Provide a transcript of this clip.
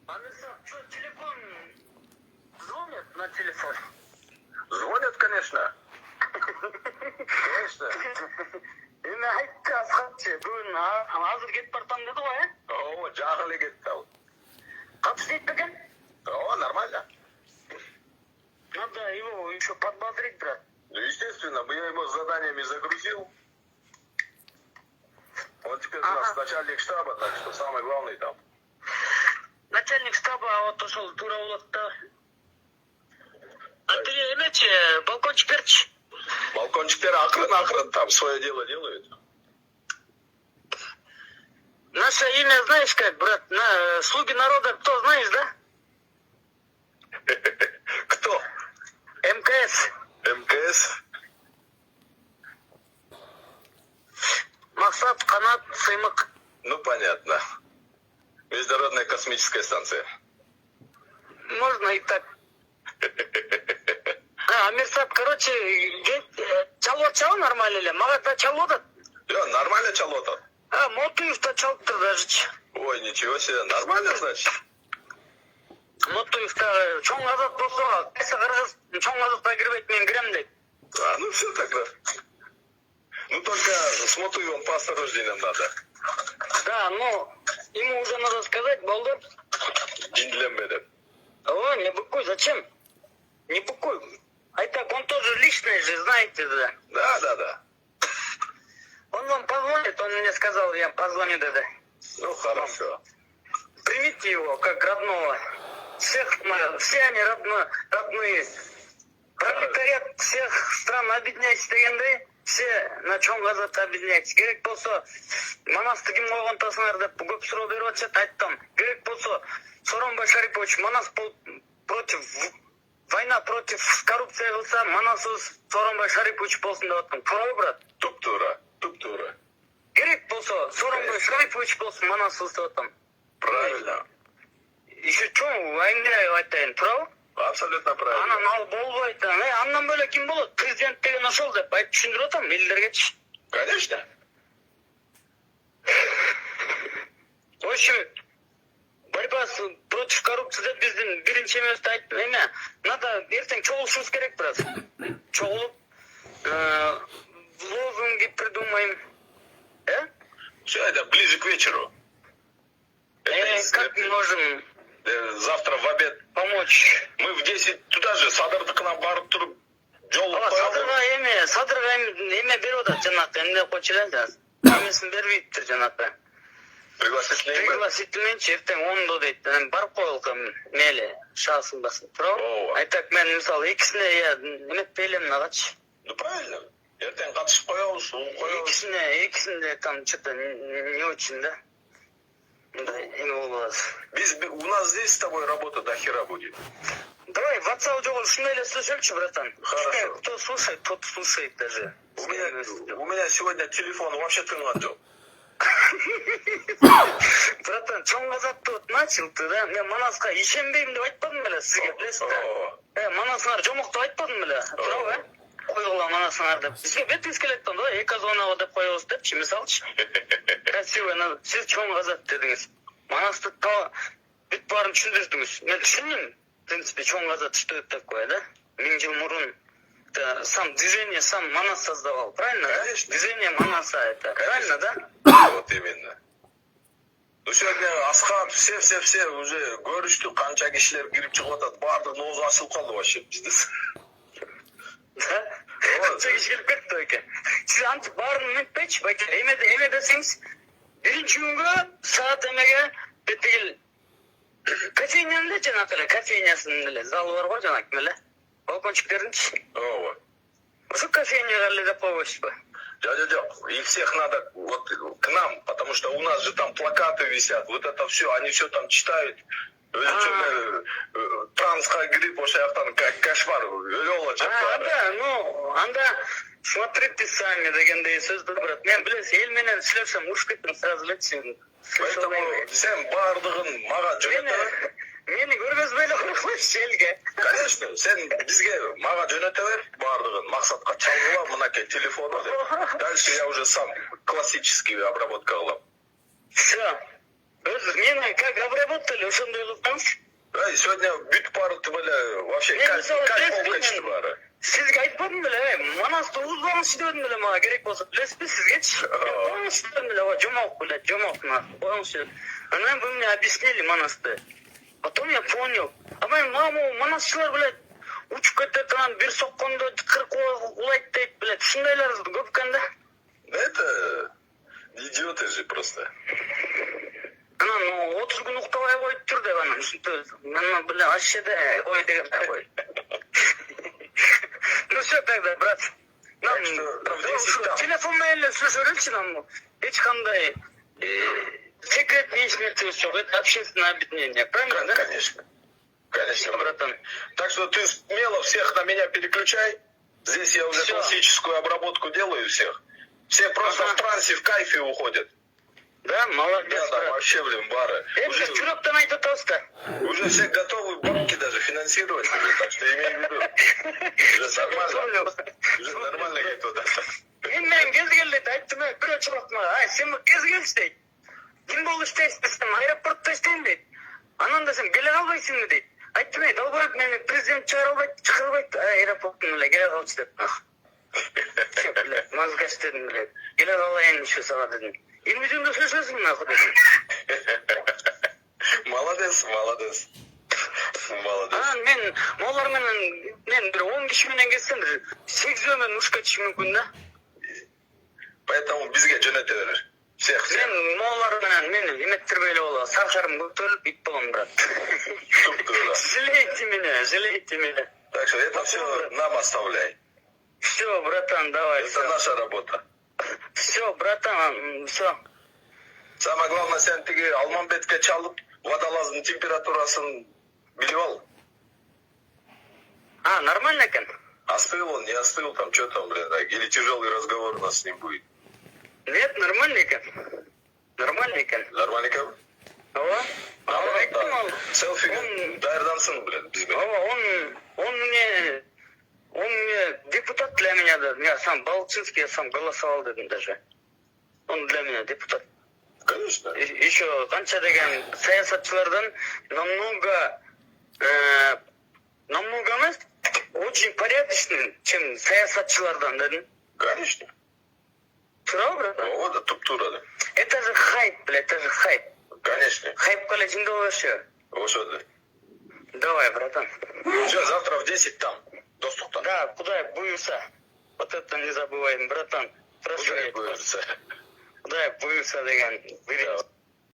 Алиса, что, телефон звонит на телефон? Звонят, конечно. Конечно. Эми айтты Асхатчы, бүгүн азыр кетип баратам деди го, О, жагы эле кетти ал. Кат иштейт бекен? О, нормально. Надо его еще подбодрить, брат. Ну, естественно, я его заданиями загрузил. Он теперь у нас начальник штаба, так что самый главный там. Начальник штаба вот ошол туура болот да. А тиги эмечи, балкончиктерчи? Балкончиктер акырын там свое дело делают. Наше имя знаешь как, брат? Слуги народа кто, знаешь, да? Кто? МКС. МКС? Максат, Канат, Сыймык. Ну, понятно. Международная космическая станция. Можно и так. Амирсат, короче, чалып нормально эле. Мага да чалып атат. Нормально чалот. Мотуев да чалыптыр даже. Ой, ничего себе. Нормально, значит? Мотуев да чоң азат болсо, кайсы кыргыз чоң азатка кирбейт, мен кирем дейт. Ну все тогда. Ну только с Мотуевым поосторожнее надо. Да, ну, ему уже надо сказать, балдар. Диндленбеден. О, не быкуй, зачем? Не быкуй. А так, он тоже личный же, знаете, да. Да. Он вам позвонит, он мне сказал, я позвоню, да. Ну хорошо. Примите его как родного. Все они родные. Пролетариат всех стран объединяйся дегенде, все на чоң азат объединяйся. Керек болсо, Манасты ким койгонтасыңар деп көп суроо берип атышат, айттым. Керек болсо, Сооронбай Шарипович Манас война против коррупции кылса, Манасыбыз Сооронбай Шарипович болсун деп аттым. Туурабы, брат? Туп-тура. Керек болсо, Сооронбай Шарипович болсун, Манасыбыз деп аттым. Правильно. Еще чоң айымдай айтайын, туурабы? Абсолютно правильно. Анан ал болбойт. Андан бөлөк ким болот? Президент деген ошол деп айтып түшүндүрүп атам элдергечи. Конечно. В общем, борьба против коррупции деп биздин биринчи эмебизди айттым. Эме, надо эртең чогулушубуз керек, брат. Чогулуп, лозунги придумаем. Все это ближе к вечеру. Как мы можем завтра в обед помочь? Мы в 10 туда же, Садырды к нам барып туруп жол Садырга эме берип атат жанакы, эмне койчу эле. Эмесин бербейт жанакы. Пригласительменчи эртең 10-до дейт. Барып коелук мели шаасың басып, туурабы? Айтак мен мисалы экисине эметпейлем нагачы. Ну правильно. Эртең катышып коебуз, коебуз. Экисинде там что-то не очень, да? Мындай эме болот. У нас здесь с тобой работа до хера будет. Давай, в WhatsApp жогу ушундай эле слушөлчү, братан. Хорошо. Кто слушает, тот слушает даже. У меня сегодня телефон вообще тынган жок. Братан, чоң азатты начал ты, да? Мен Манаска ишенбейм деп айтпадым беле сизге, билесиз да? Манасыңар жомок деп айтпадым беле, туурабы? Койгула Манасыңар деп. Бизге бетиңиз келет да, экозонага деп коебуз депчи, мисалчы. Красиво, сиз чоң азат дедиңиз. Манасты бүт баарын түшүндүрдүңүз. Мен түшүндүм. В принципе, чоң азат что это такое, да? 1000 жыл мурун сам движение сам Манас создавал, правильно? Конечно. Движение Манаса это, правильно, да? Вот именно. Ну сегодня Асхат, все уже көрүштү, канча кишилер кирип чыгып атат, баардыгынын оозу ачылып калды вообще бизде. Да? Канча киши келип кетти экен. Сиз антип баарын эметпейчи, байке. Эме десеңиз, биринчи күнгө саат эмеге бетигил кофейнянын эле жанакы эле, кофейнясынын эле залы бар го жанакы эле. Балкончиктердинчи. Ооба. Ошо кофейняга эле деп койбойсузбу? Жок. Их всех надо вот к нам, потому что у нас же там плакаты висят, вот это все, они все там читают. Трансқа кирип ошол жактан кошмар өлө болочу. Анда смотрите сами дегендей сөздү, брат. Мен билесиз, эл менен сүйлөшсөм уруш кеттим сразу элечи. Поэтому сен баардыгын мага жөнөтө. Мени көргөзбөй эле койгойсуз элге. Конечно, сен бизге мага жөнөтө бер баардыгын, максатка чалгыла, мынакей телефону деп. Дальше я уже сам классический обработка кылам. Всё. Мени как обработали, ошондой кылсаңыз. Сегодня бүт барды беле вообще Мен мисалы кайф билесизби, бары. сизге айтпадым беле, Манасты узбаңызчы дедим беле, мага керек болсо, билесизби сизгечи? Коюңузчу дедим беле, жомок беле, жомок коюңузчу. Анан вы мне объяснили Манасты. Потом я понял. А мен маму манасчылар беле учуп кетет, анан бир соккондо 40 улайт дейт беле. Ушундайлар көп экен да. Это идиоты же просто. Анан 30 күн уктабай коюп тур деп анан ушинтип. Мен беле ашеде кой деген кой. Ну все тогда, брат. Так что, Телефон менен сүйлөшө береличи нам. Эч кандай секретный нерсебиз жок. Это общественное объединение, правильно, да? Конечно. Конечно, Братан. Так что ты смело всех на меня переключай. Здесь я уже Всё. классическую обработку делаю всех. Все просто в трансе, в кайфе уходят. Да, молодец, Да, там брат. вообще, блин, бары. Это жүрөктөн айтып атабыз да. Уже все готовы банки даже финансировать уже, так что имей в виду. Уже нормально. Уже нормально кетип атат. Мен менен кез келди айттым, бирөө чыгып мага, ай сен кез келчи дейт. Ким болуп иштейсиң десем, аэропортто иштейм дейт. Анан десем, келе калбайсыңбы дейт. Айттым, долбоёб мени президент чыгара албайт, чыгарбайт, аэропорттун эле келе калчу деп. Блядь, мазгаш дедим, блядь. Келе калайын еще сага дедим. 20 күндө сүйлөшөсүң нахуй дедим. Молодец, молодец. Молодец. Анан мен могулар менен мен бир 10 киши менен кетсем, 8 менен ушка чыгып мүмкүн да. Поэтому бизге жөнөтө бер. Всех. Мен могулар менен мени эметтирбей эле болот. Сахарым көтөрүлүп ит болом, брат. Жалейте меня. Так что это все нам оставляй. Все, братан, давай. Это наша работа. Все, братан, все. Самое главное, сен тиги Алмамбетке чалып, водолаздын температурасын билип ал. А, нормально экен? Остыл он, не остыл, там что там, блин, да, или тяжелый разговор у нас с ним будет. Нет, нормально экен. Нормально экен. Нормально как? Ооба. Ооба, айттым ал. Селфиге даярдансын, блин, бизбен. Ооба, он мне депутат для меня, да. Я сам Балчинский, я сам голосовал дедим даже. Он для меня депутат. Конечно. Еще канча деген саясатчылардан намного эмес, очень порядочный, чем саясатчылардан дедим. Конечно. Тура, брат? О, да, туп-тура, да. Это же хайп, блядь, это же хайп. Конечно. Хайп колледжинде вообще. Вот что ты. Давай, братан. Все, завтра в 10 там. Доступно. Да, куда я буюся. Вот это не забываем, братан. Прошу. Куда я буюся? Куда я буюся деген.